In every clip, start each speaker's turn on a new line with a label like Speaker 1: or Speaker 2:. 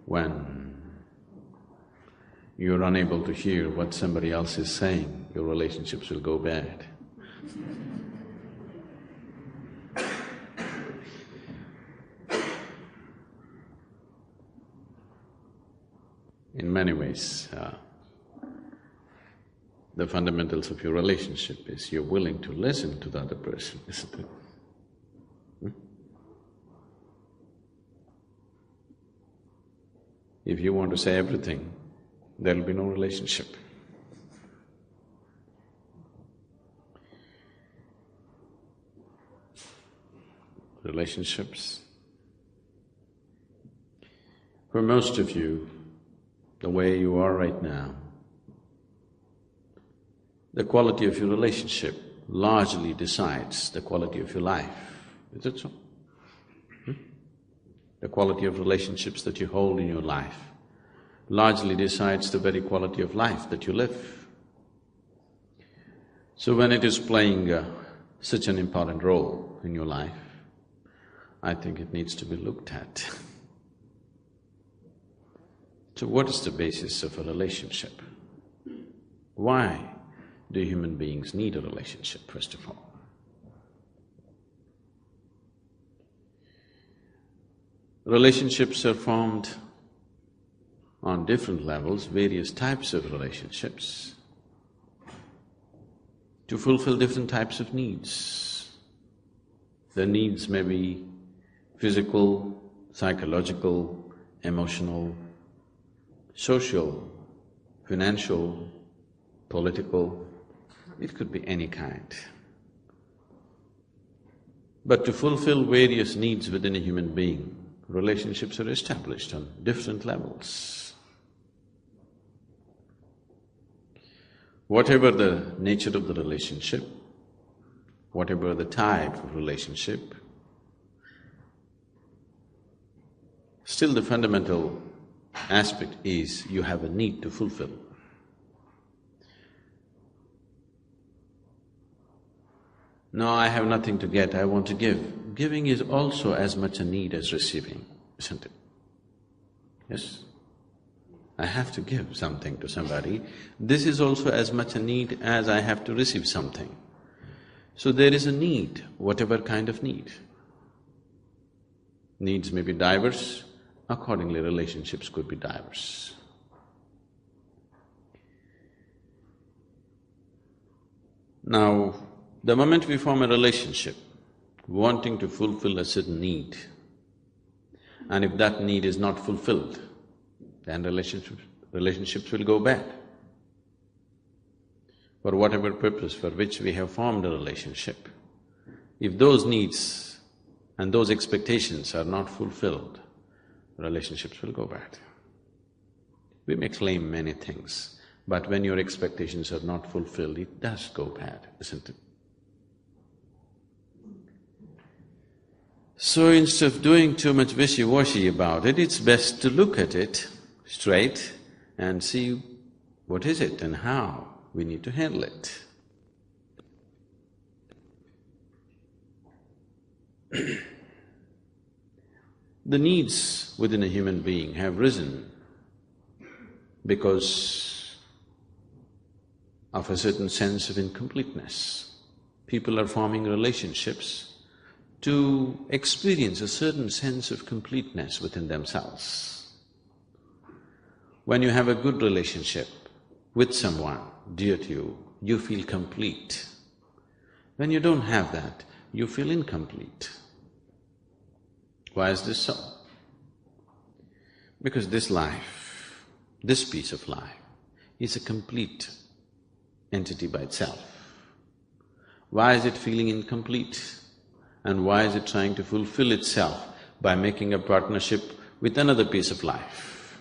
Speaker 1: when you're unable to hear what somebody else is saying, your relationships will go bad. In many ways, the fundamentals of your relationship is you're willing to listen to the other person, isn't it? If you want to say everything, there'll be no relationship. Relationships. For most of you, the way you are right now, the quality of your relationship largely decides the quality of your life. Is it so? The quality of relationships that you hold in your life largely decides the very quality of life that you live. So when it is playing such an important role in your life, I think it needs to be looked at. So what is the basis of a relationship? Why do human beings need a relationship, first of all? Relationships are formed on different levels, various types of relationships, to fulfill different types of needs. The needs may be physical, psychological, emotional, social, financial, political, it could be any kind. But to fulfill various needs within a human being, relationships are established on different levels. Whatever the nature of the relationship, whatever the type of relationship, still the fundamental aspect is you have a need to fulfill. No, I have nothing to get, I want to give. Giving is also as much a need as receiving, isn't it? Yes? I have to give something to somebody. This is also as much a need as I have to receive something. So there is a need, whatever kind of need. Needs may be diverse, accordingly relationships could be diverse. Now, the moment we form a relationship, wanting to fulfill a certain need, and if that need is not fulfilled, then relationships will go bad. For whatever purpose for which we have formed a relationship, if those needs and those expectations are not fulfilled, relationships will go bad. We may claim many things, but when your expectations are not fulfilled, it does go bad, isn't it? So instead of doing too much wishy-washy about it, it's best to look at it straight and see what is it and how we need to handle it. The needs within a human being have risen because of a certain sense of incompleteness. People are forming relationships to experience a certain sense of completeness within themselves. When you have a good relationship with someone dear to you, you feel complete. When you don't have that, you feel incomplete. Why is this so? Because this life, this piece of life, is a complete entity by itself. Why is it feeling incomplete? And why is it trying to fulfill itself by making a partnership with another piece of life?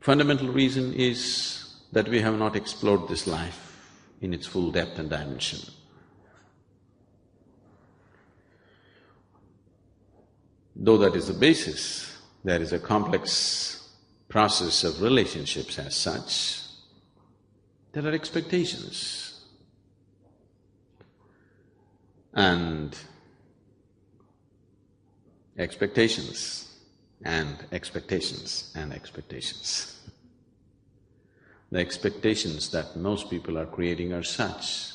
Speaker 1: Fundamental reason is that we have not explored this life in its full depth and dimension. Though that is the basis, there is a complex process of relationships as such. There are expectations. And expectations and expectations and expectations. The expectations that most people are creating are such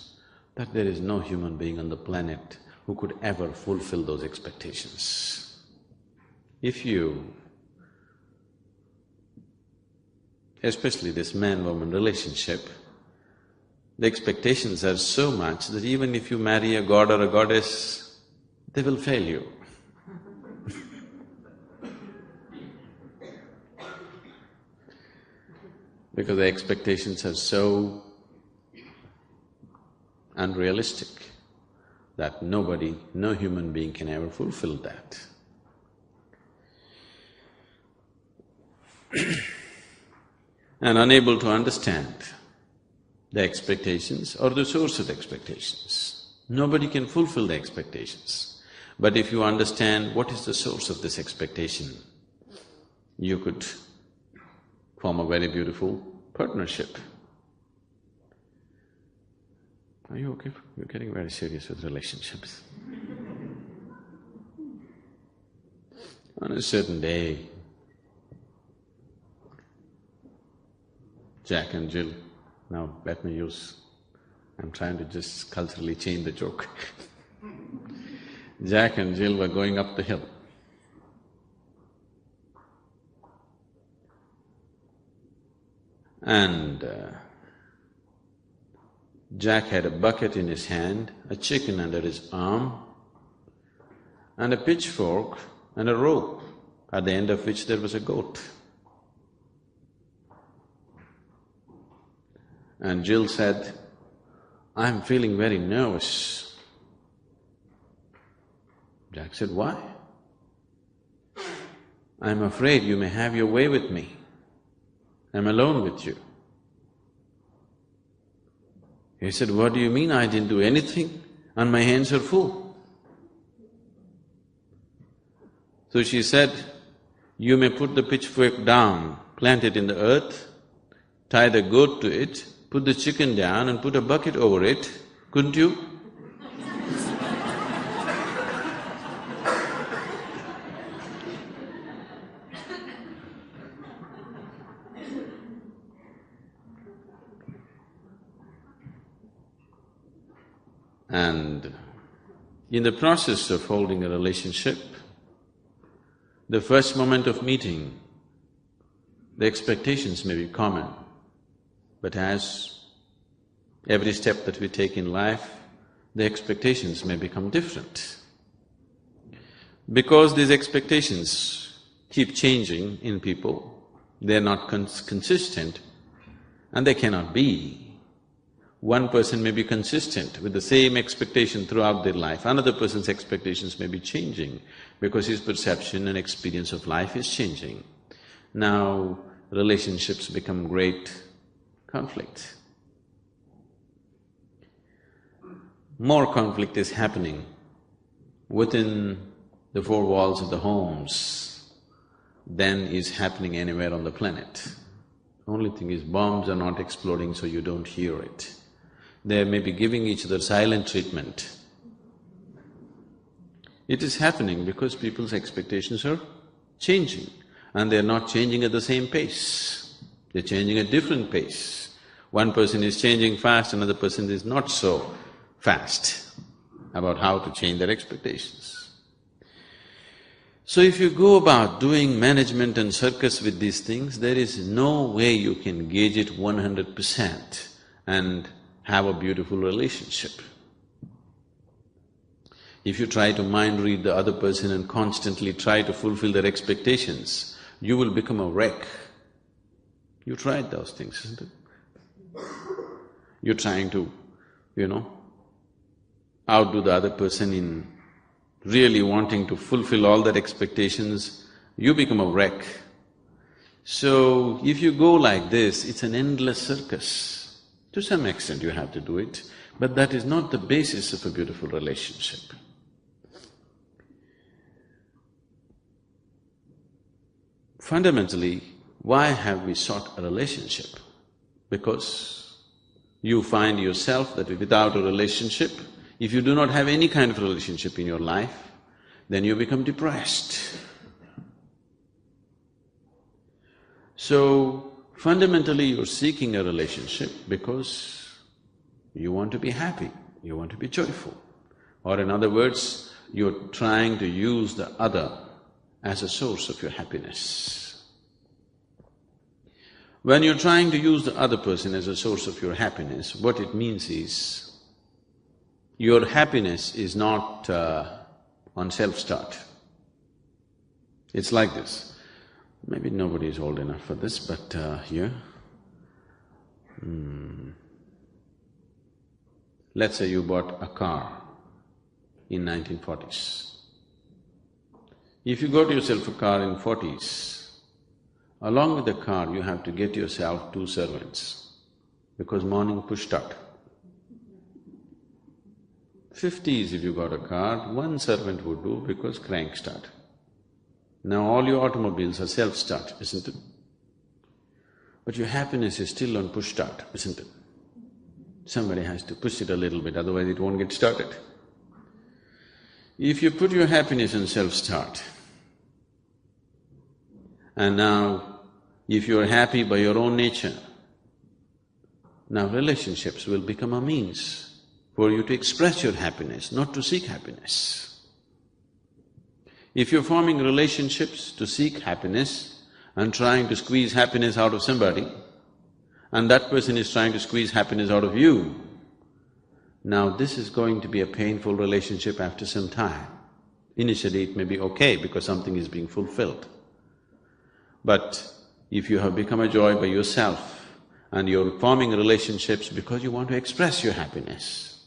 Speaker 1: that there is no human being on the planet who could ever fulfill those expectations. If you, especially this man-woman relationship, the expectations are so much that even if you marry a god or a goddess, they will fail you. Because the expectations are so unrealistic that nobody, no human being can ever fulfill that. And unable to understand the expectations or the source of expectations. Nobody can fulfill the expectations. But if you understand what is the source of this expectation, you could form a very beautiful partnership. Are you okay? You're getting very serious with relationships. On a certain day, Jack and Jill, now let me use… I'm trying to just culturally change the joke. Jack and Jill were going up the hill. And Jack had a bucket in his hand, a chicken under his arm, and a pitchfork and a rope, at the end of which there was a goat. And Jill said, "I'm feeling very nervous." Jack said, "Why?" "I'm afraid you may have your way with me. I'm alone with you." He said, "What do you mean? I didn't do anything and my hands are full." So she said, "You may put the pitchfork down, plant it in the earth, tie the goat to it, put the chicken down and put a bucket over it, couldn't you?" And in the process of holding a relationship, the first moment of meeting, the expectations may be common, but as every step that we take in life, the expectations may become different. Because these expectations keep changing in people, they're not consistent and they cannot be. One person may be consistent with the same expectation throughout their life, another person's expectations may be changing because his perception and experience of life is changing. Now, relationships become great conflict. More conflict is happening within the four walls of the homes than is happening anywhere on the planet. Only thing is, bombs are not exploding so you don't hear it. They may be giving each other silent treatment. It is happening because people's expectations are changing and they're not changing at the same pace. They're changing at different pace. One person is changing fast, another person is not so fast about how to change their expectations. So if you go about doing management and circus with these things, there is no way you can gauge it 100% and have a beautiful relationship. If you try to mind read the other person and constantly try to fulfill their expectations, you will become a wreck. You tried those things, isn't it? You're trying to, outdo the other person in really wanting to fulfill all their expectations, you become a wreck. So, if you go like this, it's an endless circus. To some extent you have to do it, but that is not the basis of a beautiful relationship. Fundamentally, why have we sought a relationship? Because you find yourself that without a relationship, if you do not have any kind of relationship in your life, then you become depressed. So, fundamentally you're seeking a relationship because you want to be happy, you want to be joyful. Or in other words, you're trying to use the other as a source of your happiness. When you're trying to use the other person as a source of your happiness, what it means is, your happiness is not on self-start. It's like this. Maybe nobody is old enough for this, but here… Let's say you bought a car in 1940s. If you got yourself a car in 40s, along with the car you have to get yourself 2 servants, because morning push start. 50s if you got a car, 1 servant would do because crank start. Now all your automobiles are self-start, isn't it? But your happiness is still on push start, isn't it? Somebody has to push it a little bit, otherwise it won't get started. If you put your happiness on self-start, and now if you're happy by your own nature, now relationships will become a means for you to express your happiness, not to seek happiness. If you're forming relationships to seek happiness and trying to squeeze happiness out of somebody, and that person is trying to squeeze happiness out of you, now this is going to be a painful relationship after some time. Initially it may be okay because something is being fulfilled. But if you have become a joy by yourself and you're forming relationships because you want to express your happiness,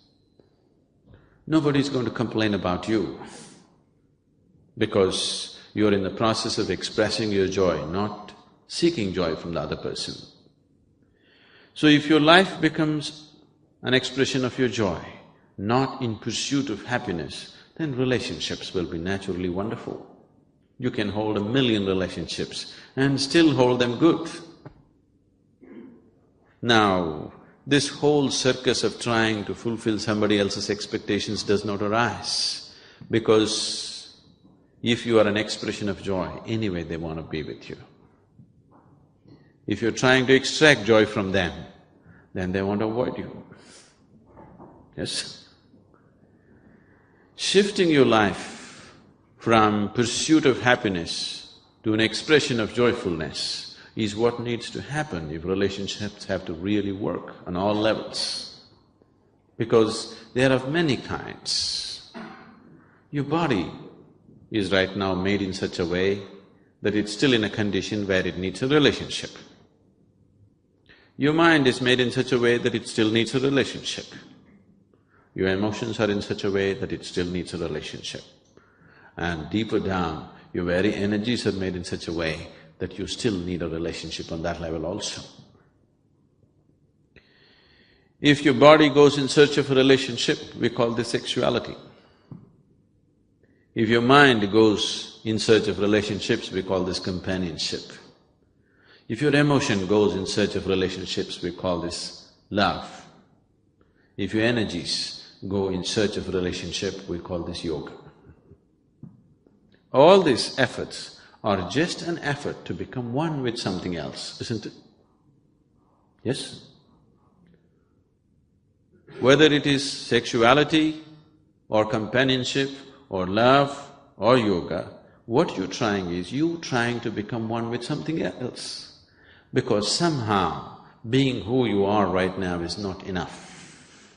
Speaker 1: nobody's going to complain about you, because you're in the process of expressing your joy, not seeking joy from the other person. So if your life becomes an expression of your joy, not in pursuit of happiness, then relationships will be naturally wonderful. You can hold 1,000,000 relationships and still hold them good. Now, this whole circus of trying to fulfill somebody else's expectations does not arise, because if you are an expression of joy, anyway they want to be with you. If you're trying to extract joy from them, then they want to avoid you. Yes? Shifting your life from pursuit of happiness to an expression of joyfulness is what needs to happen if relationships have to really work on all levels. Because they are of many kinds. Your body is right now made in such a way that it's still in a condition where it needs a relationship. Your mind is made in such a way that it still needs a relationship. Your emotions are in such a way that it still needs a relationship. And deeper down, your very energies are made in such a way that you still need a relationship on that level also. If your body goes in search of a relationship, we call this sexuality. If your mind goes in search of relationships, we call this companionship. If your emotion goes in search of relationships, we call this love. If your energies go in search of relationship, we call this yoga. All these efforts are just an effort to become one with something else, isn't it? Yes? Whether it is sexuality or companionship or love or yoga, what you're trying is, you're trying to become one with something else. Because somehow, being who you are right now is not enough.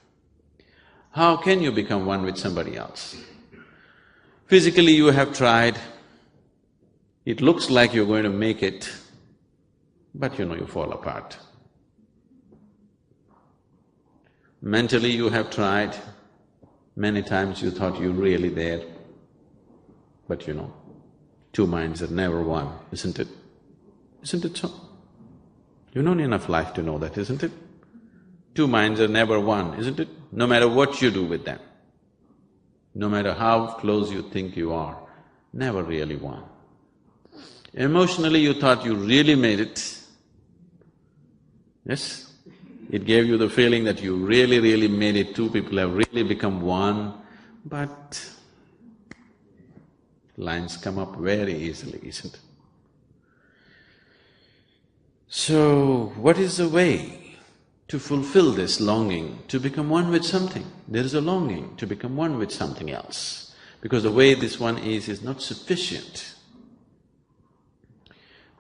Speaker 1: How can you become one with somebody else? Physically you have tried, it looks like you're going to make it, but you fall apart. Mentally you have tried, many times you thought you're really there, but two minds are never one, isn't it? Isn't it so? You've known enough life to know that, isn't it? Two minds are never one, isn't it? No matter what you do with them, no matter how close you think you are, never really one. Emotionally you thought you really made it, yes? It gave you the feeling that you really made it, two people have really become one, but Lines come up very easily, isn't it? So, what is the way to fulfill this longing, to become one with something? There is a longing to become one with something else, because the way this one is not sufficient.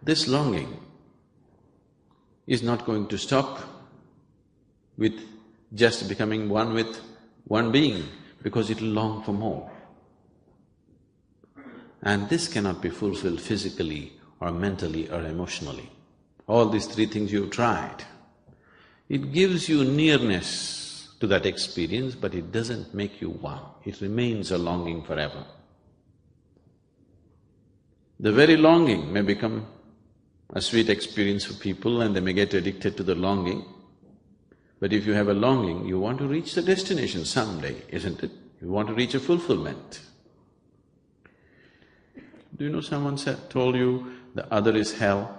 Speaker 1: This longing is not going to stop with just becoming one with one being, because it'll long for more. And this cannot be fulfilled physically or mentally or emotionally. All these three things you've tried. It gives you nearness to that experience, but it doesn't make you one. It remains a longing forever. The very longing may become a sweet experience for people and they may get addicted to the longing. But if you have a longing, you want to reach the destination someday, isn't it? You want to reach a fulfillment. Do you know someone told you the other is hell?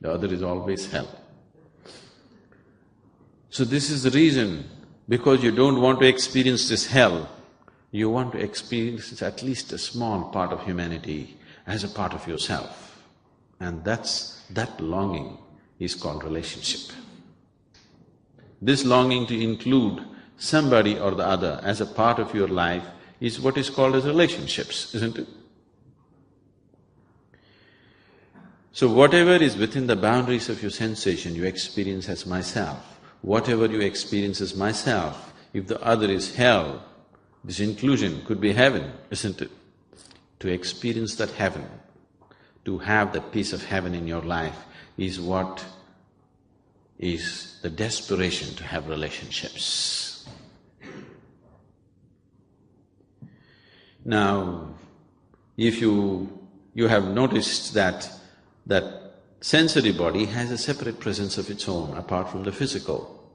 Speaker 1: The other is always hell. So this is the reason, because you don't want to experience this hell, you want to experience at least a small part of humanity as a part of yourself. And that longing is called relationship. This longing to include somebody or the other as a part of your life is what is called as relationships, isn't it? So whatever is within the boundaries of your sensation, you experience as myself. Whatever you experience as myself, if the other is hell, this inclusion could be heaven, isn't it? To experience that heaven, to have that piece of heaven in your life is what is the desperation to have relationships. Now, if you have noticed that sensory body has a separate presence of its own apart from the physical.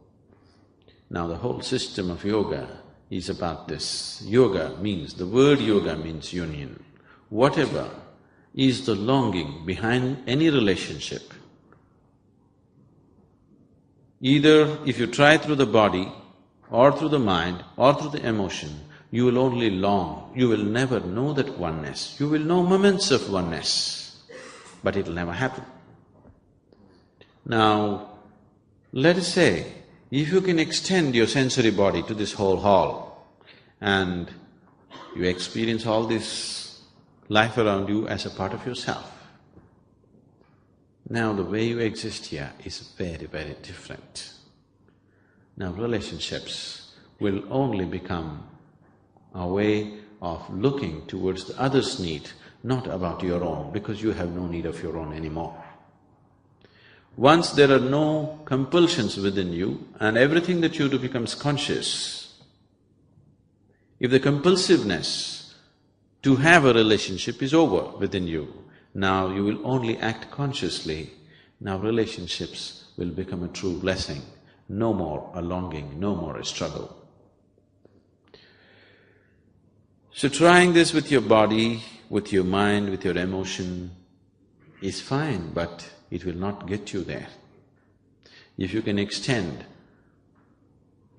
Speaker 1: Now the whole system of yoga is about this. The word yoga means union. Whatever is the longing behind any relationship, either if you try through the body or through the mind or through the emotion, you will only long, you will never know that oneness. You will know moments of oneness, but it'll never happen. Now, let us say, if you can extend your sensory body to this whole hall and you experience all this life around you as a part of yourself, now the way you exist here is very, very different. Now relationships will only become a way of looking towards the other's need, not about your own, because you have no need of your own anymore. Once there are no compulsions within you and everything that you do becomes conscious, if the compulsiveness to have a relationship is over within you, now you will only act consciously. Now relationships will become a true blessing, no more a longing, no more a struggle. So trying this with your body, with your mind, with your emotion is fine, but it will not get you there. If you can extend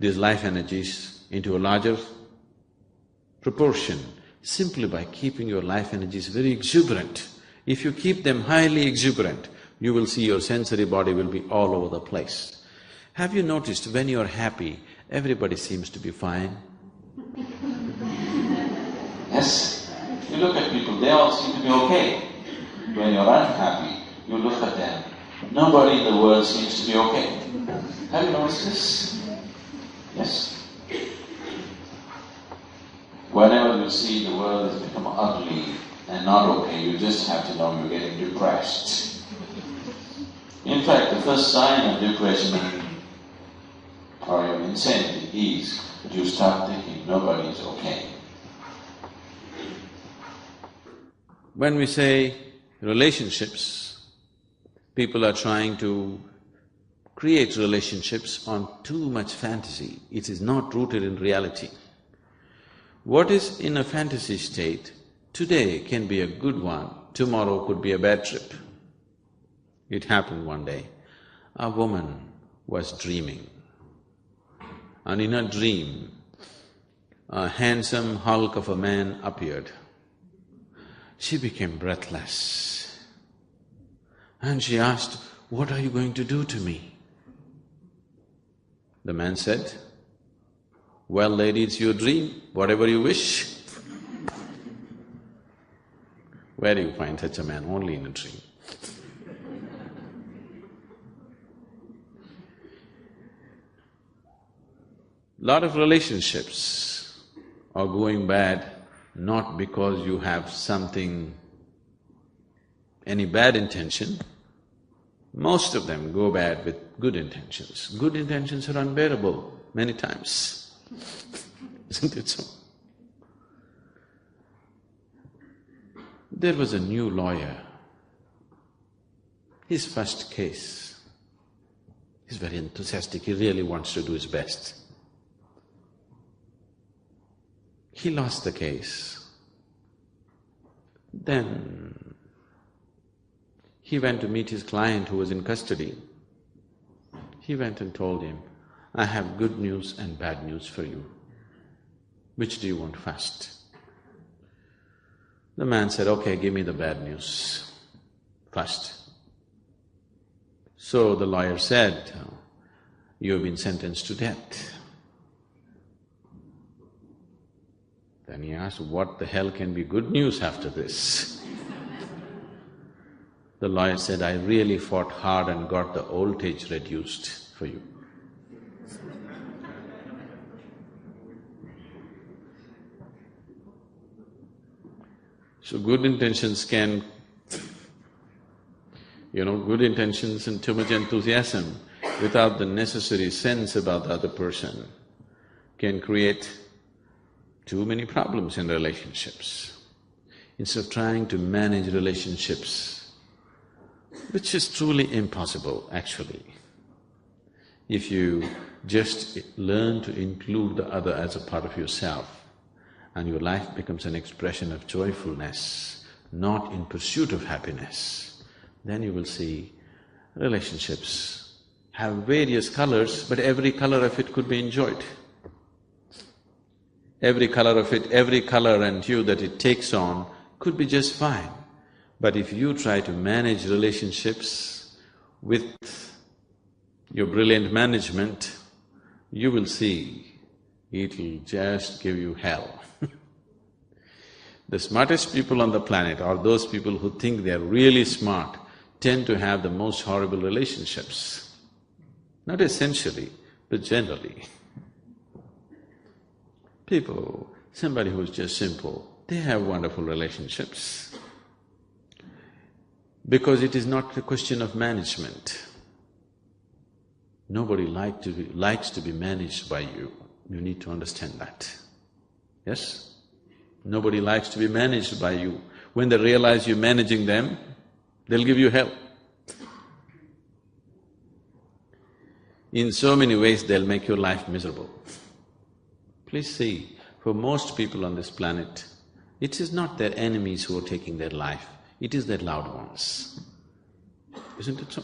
Speaker 1: these life energies into a larger proportion, simply by keeping your life energies very exuberant, if you keep them highly exuberant, you will see your sensory body will be all over the place. Have you noticed when you're happy, everybody seems to be fine?
Speaker 2: Yes, you look at people, they all seem to be okay. When you're unhappy, you look at them, nobody in the world seems to be okay. Have you noticed this? Yes. Whenever you see the world has become ugly and not okay, you just have to know you're getting depressed. In fact, the first sign of depression or your insanity is that you start thinking nobody is okay.
Speaker 1: When we say relationships, people are trying to create relationships on too much fantasy. It is not rooted in reality. What is in a fantasy state today can be a good one, tomorrow could be a bad trip. It happened one day. A woman was dreaming, and in her dream, a handsome hulk of a man appeared. She became breathless and she asked, "What are you going to do to me?" The man said, "Well, lady, it's your dream, whatever you wish." Where do you find such a man? Only in a dream. Lot of relationships are going bad not because you have any bad intention. Most of them go bad with good intentions. Good intentions are unbearable many times, isn't it so? There was a new lawyer. His first case, he's very enthusiastic, he really wants to do his best. He lost the case. Then he went to meet his client who was in custody. He went and told him, "I have good news and bad news for you. Which do you want first?" The man said, "Okay, give me the bad news first." So the lawyer said, "You have been sentenced to death." Then he asked, "What the hell can be good news after this?" The lawyer said, "I really fought hard and got the old age reduced for you." So good intentions can… good intentions and too much enthusiasm without the necessary sense about the other person can create too many problems in relationships. Instead of trying to manage relationships, which is truly impossible actually, if you just learn to include the other as a part of yourself, and your life becomes an expression of joyfulness, not in pursuit of happiness, then you will see relationships have various colors, but every color of it could be enjoyed. Every color of it, every color and hue that it takes on could be just fine. But if you try to manage relationships with your brilliant management, you will see it'll just give you hell. The smartest people on the planet, or those people who think they're really smart, tend to have the most horrible relationships. Not essentially, but generally. People, somebody who's just simple, they have wonderful relationships. Because it is not a question of management. Nobody likes to be managed by you. You need to understand that. Yes? Nobody likes to be managed by you. When they realize you're managing them, they'll give you hell. In so many ways, they'll make your life miserable. Please see, for most people on this planet, it is not their enemies who are taking their life, it is their loved ones. Isn't it so?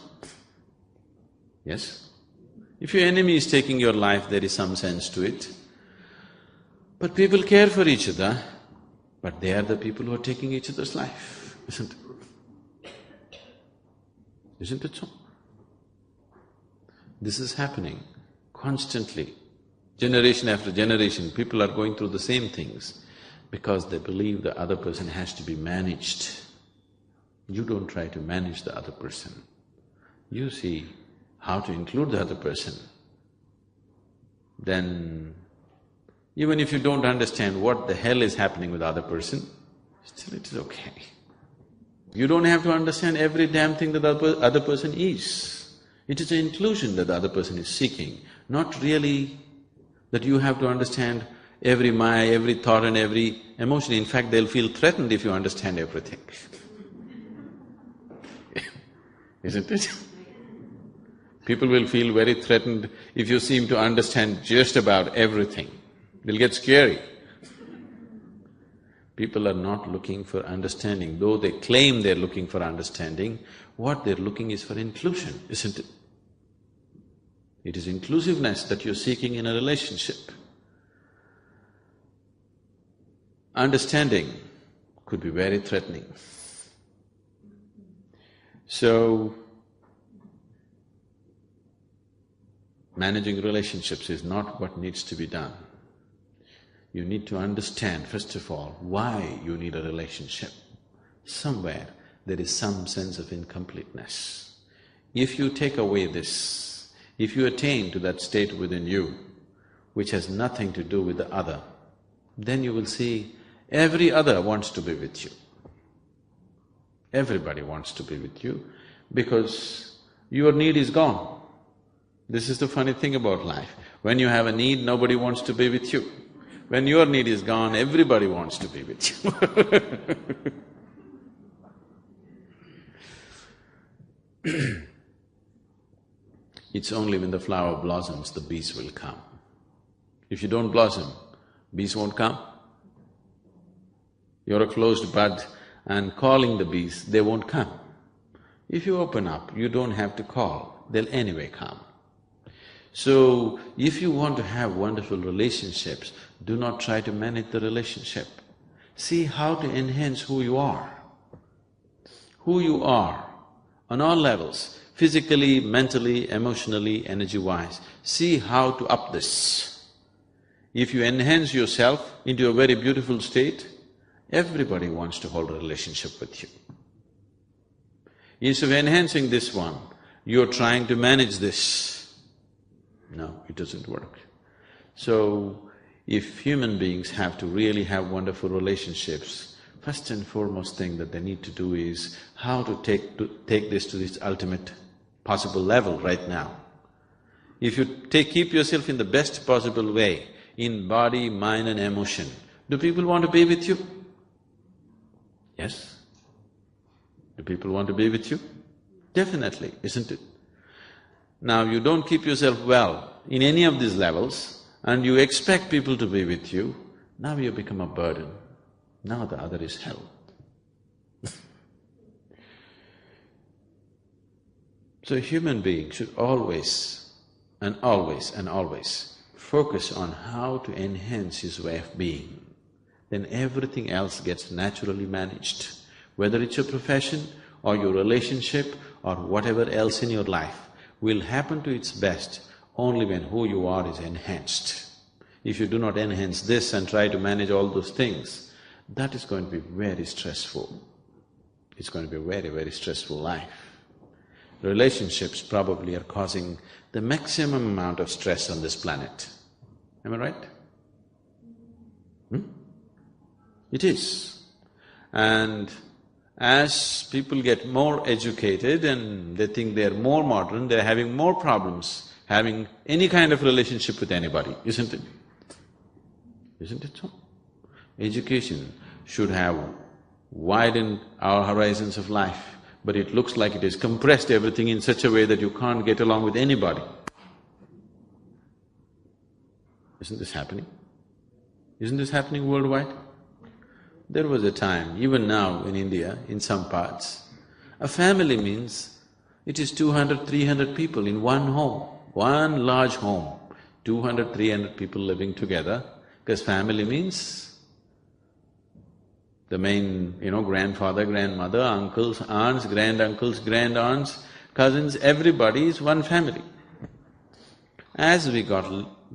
Speaker 1: Yes? If your enemy is taking your life, there is some sense to it. But people care for each other, but they are the people who are taking each other's life, isn't it? Isn't it so? This is happening constantly. Generation after generation, people are going through the same things because they believe the other person has to be managed. You don't try to manage the other person. You see how to include the other person. Then, even if you don't understand what the hell is happening with the other person, still it is okay. You don't have to understand every damn thing that the other person is. It is an inclusion that the other person is seeking, not really that you have to understand every maya, every thought and every emotion. In fact, they'll feel threatened if you understand everything. Isn't it? People will feel very threatened if you seem to understand just about everything. They'll get scary. People are not looking for understanding, though they claim they're looking for understanding, what they're looking is for inclusion, isn't it? It is inclusiveness that you're seeking in a relationship. understanding could be very threatening. So, managing relationships is not what needs to be done. You need to understand, first of all, why you need a relationship. Somewhere there is some sense of incompleteness. If you take away this, if you attain to that state within you, which has nothing to do with the other, then you will see every other wants to be with you. Everybody wants to be with you because your need is gone. This is the funny thing about life. When you have a need, nobody wants to be with you. When your need is gone, everybody wants to be with you. It's only when the flower blossoms, the bees will come. If you don't blossom, bees won't come. You're a closed bud and calling the bees, they won't come. If you open up, you don't have to call, they'll anyway come. So, if you want to have wonderful relationships, do not try to manage the relationship. See how to enhance who you are. Who you are on all levels, physically, mentally, emotionally, energy-wise. See how to up this. If you enhance yourself into a very beautiful state, everybody wants to hold a relationship with you. Instead of enhancing this one, you're trying to manage this. No, it doesn't work. So, if human beings have to really have wonderful relationships, first and foremost thing that they need to do is how to take this to its ultimate possible level right now. If you keep yourself in the best possible way, in body, mind and emotion, do people want to be with you? Yes? Do people want to be with you? Definitely, isn't it? Now, you don't keep yourself well in any of these levels and you expect people to be with you, now you become a burden. Now the other is hell. So human beings should always and always and always focus on how to enhance his way of being. Then everything else gets naturally managed. Whether it's your profession or your relationship or whatever else in your life will happen to its best only when who you are is enhanced. If you do not enhance this and try to manage all those things, that is going to be very stressful. It's going to be a very, very stressful life. Relationships probably are causing the maximum amount of stress on this planet. Am I right? It is. And as people get more educated and they think they're more modern, they're having more problems having any kind of relationship with anybody, isn't it? Isn't it so? Education should have widened our horizons of life, but it looks like it has compressed everything in such a way that you can't get along with anybody. Isn't this happening? Isn't this happening worldwide? There was a time, even now in India, in some parts, a family means it is 200, 300 people in one home, one large home, 200, 300 people living together, because family means the main, grandfather, grandmother, uncles, aunts, granduncles, grandaunts, cousins, everybody is one family. As we got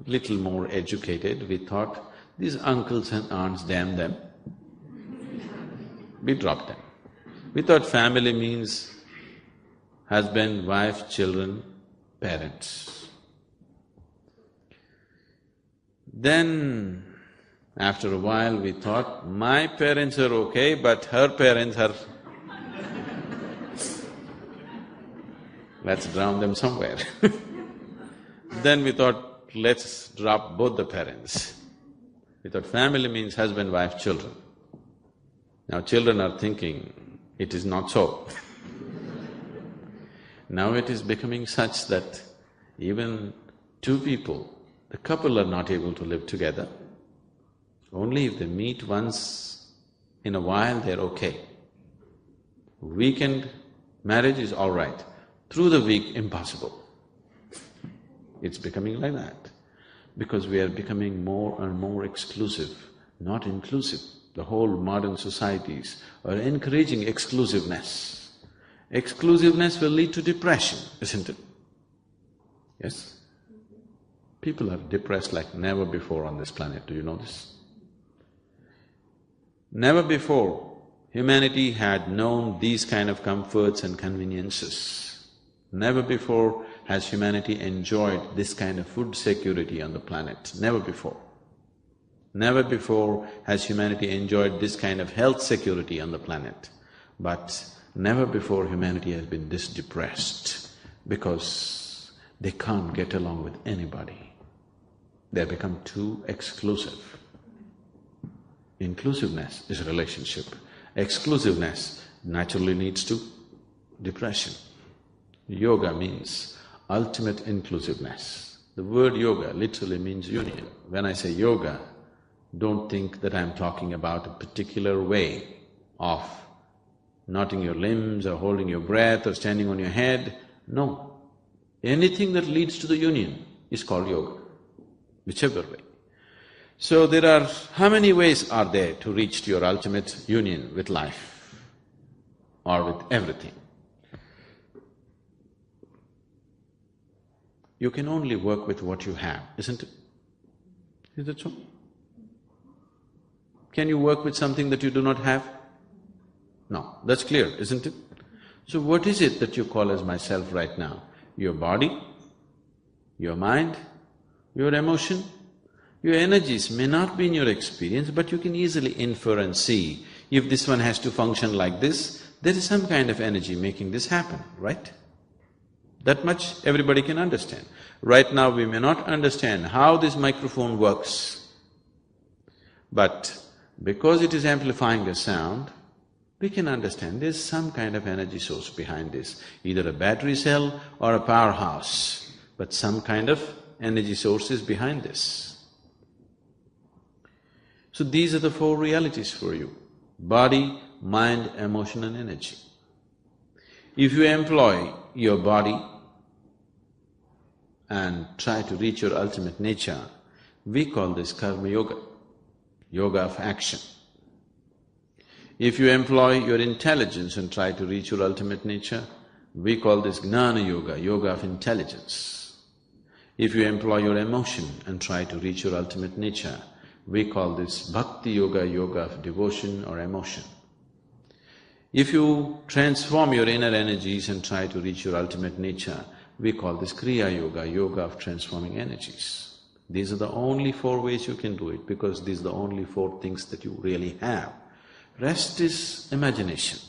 Speaker 1: little more educated, we thought, these uncles and aunts, damn them. We dropped them. We thought family means husband, wife, children, parents. Then, after a while we thought, my parents are okay, but her parents are… let's drown them somewhere. Then we thought, let's drop both the parents. We thought family means husband, wife, children. Now children are thinking, it is not so. Now it is becoming such that even two people, the couple are not able to live together. Only if they meet once in a while, they're okay. Weekend marriage is all right, through the week, impossible. It's becoming like that because we are becoming more and more exclusive, not inclusive. The whole modern societies are encouraging exclusiveness. Exclusiveness will lead to depression, isn't it? Yes? People are depressed like never before on this planet, do you know this? Never before humanity had known these kind of comforts and conveniences. Never before has humanity enjoyed this kind of food security on the planet, never before. Never before has humanity enjoyed this kind of health security on the planet. But never before humanity has been this depressed because they can't get along with anybody. They have become too exclusive. Inclusiveness is a relationship. Exclusiveness naturally leads to depression. Yoga means ultimate inclusiveness. The word yoga literally means union. When I say yoga, don't think that I'm talking about a particular way of knotting your limbs or holding your breath or standing on your head. No. Anything that leads to the union is called yoga, whichever way. So there are… how many ways are there to reach to your ultimate union with life or with everything? You can only work with what you have, isn't it? Is that so? Can you work with something that you do not have? No, that's clear, isn't it? So what is it that you call as myself right now? Your body, your mind, your emotion, your energies may not be in your experience, but you can easily infer and see, if this one has to function like this, there is some kind of energy making this happen, right? That much everybody can understand. Right now we may not understand how this microphone works, but because it is amplifying a sound, we can understand there's some kind of energy source behind this, either a battery cell or a powerhouse, but some kind of energy source is behind this. So these are the four realities for you: body, mind, emotion and energy. If you employ your body and try to reach your ultimate nature, we call this karma yoga, yoga of action. If you employ your intelligence and try to reach your ultimate nature, we call this gnana yoga, yoga of intelligence. If you employ your emotion and try to reach your ultimate nature, we call this bhakti yoga, yoga of devotion or emotion. If you transform your inner energies and try to reach your ultimate nature, we call this kriya yoga, yoga of transforming energies. These are the only four ways you can do it, because these are the only four things that you really have. Rest is imagination.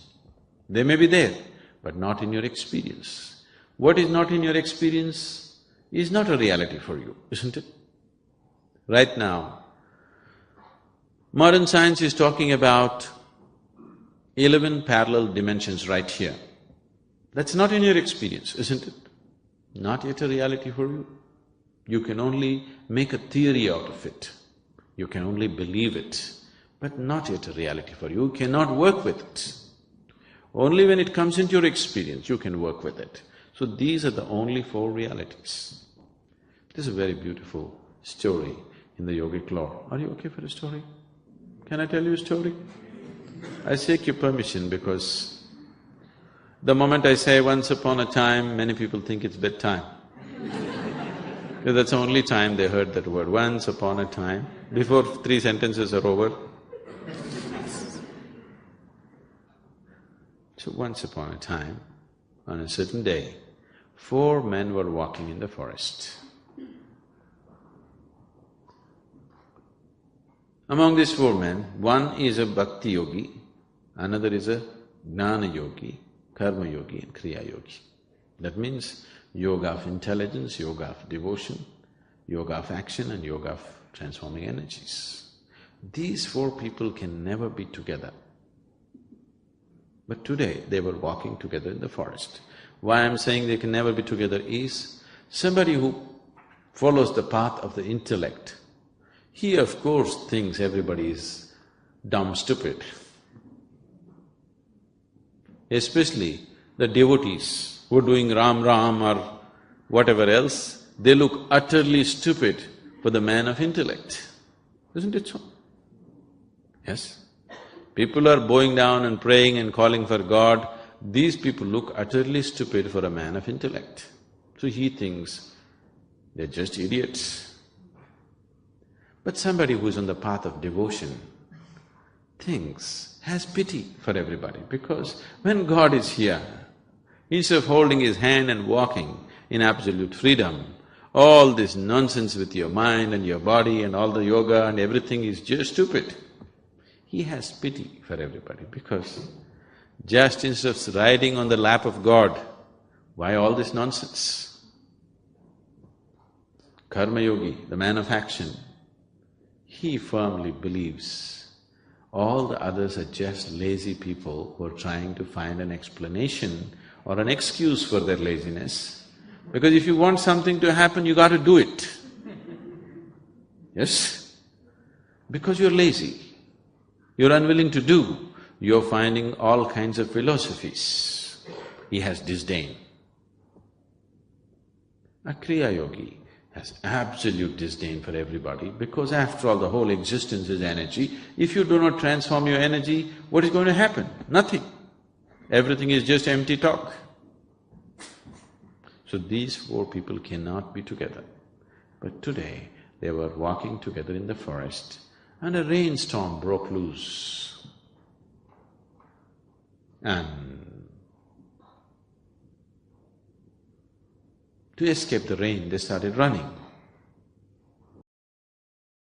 Speaker 1: They may be there, but not in your experience. What is not in your experience is not a reality for you, isn't it? Right now, modern science is talking about 11 parallel dimensions right here. That's not in your experience, isn't it? Not yet a reality for you. You can only make a theory out of it. You can only believe it, but not yet a reality for you. You cannot work with it. Only when it comes into your experience, you can work with it. So these are the only four realities. This is a very beautiful story in the yogic lore. Are you okay for a story? Can I tell you a story? I seek your permission because the moment I say once upon a time, many people think it's bedtime. Because that's the only time they heard that word, once upon a time. Before 3 sentences are over. So once upon a time, on a certain day, 4 men were walking in the forest. Among these 4 men, one is a bhakti yogi, another is a gnana yogi, karma yogi and kriya yogi. That means yoga of intelligence, yoga of devotion, yoga of action and yoga of transforming energies. These 4 people can never be together. But today they were walking together in the forest. Why I'm saying they can never be together is, somebody who follows the path of the intellect, he of course thinks everybody is dumb, stupid. Especially the devotees who are doing Ram Ram or whatever else, they look utterly stupid for the man of intellect. Isn't it so? Yes? People are bowing down and praying and calling for God. These people look utterly stupid for a man of intellect. So he thinks they're just idiots. But somebody who's on the path of devotion has pity for everybody, because when God is here, instead of holding his hand and walking in absolute freedom, all this nonsense with your mind and your body and all the yoga and everything is just stupid. He has pity for everybody, because just instead of riding on the lap of God, why all this nonsense? Karma Yogi, the man of action, he firmly believes all the others are just lazy people who are trying to find an explanation or an excuse for their laziness. Because if you want something to happen, you got to do it. Yes? Because you're lazy, you're unwilling to do, you're finding all kinds of philosophies. He has disdain. A Kriya Yogi has absolute disdain for everybody, because after all, the whole existence is energy. If you do not transform your energy, what is going to happen? Nothing. Everything is just empty talk. So these four people cannot be together. But today, they were walking together in the forest and a rainstorm broke loose. And to escape the rain, they started running.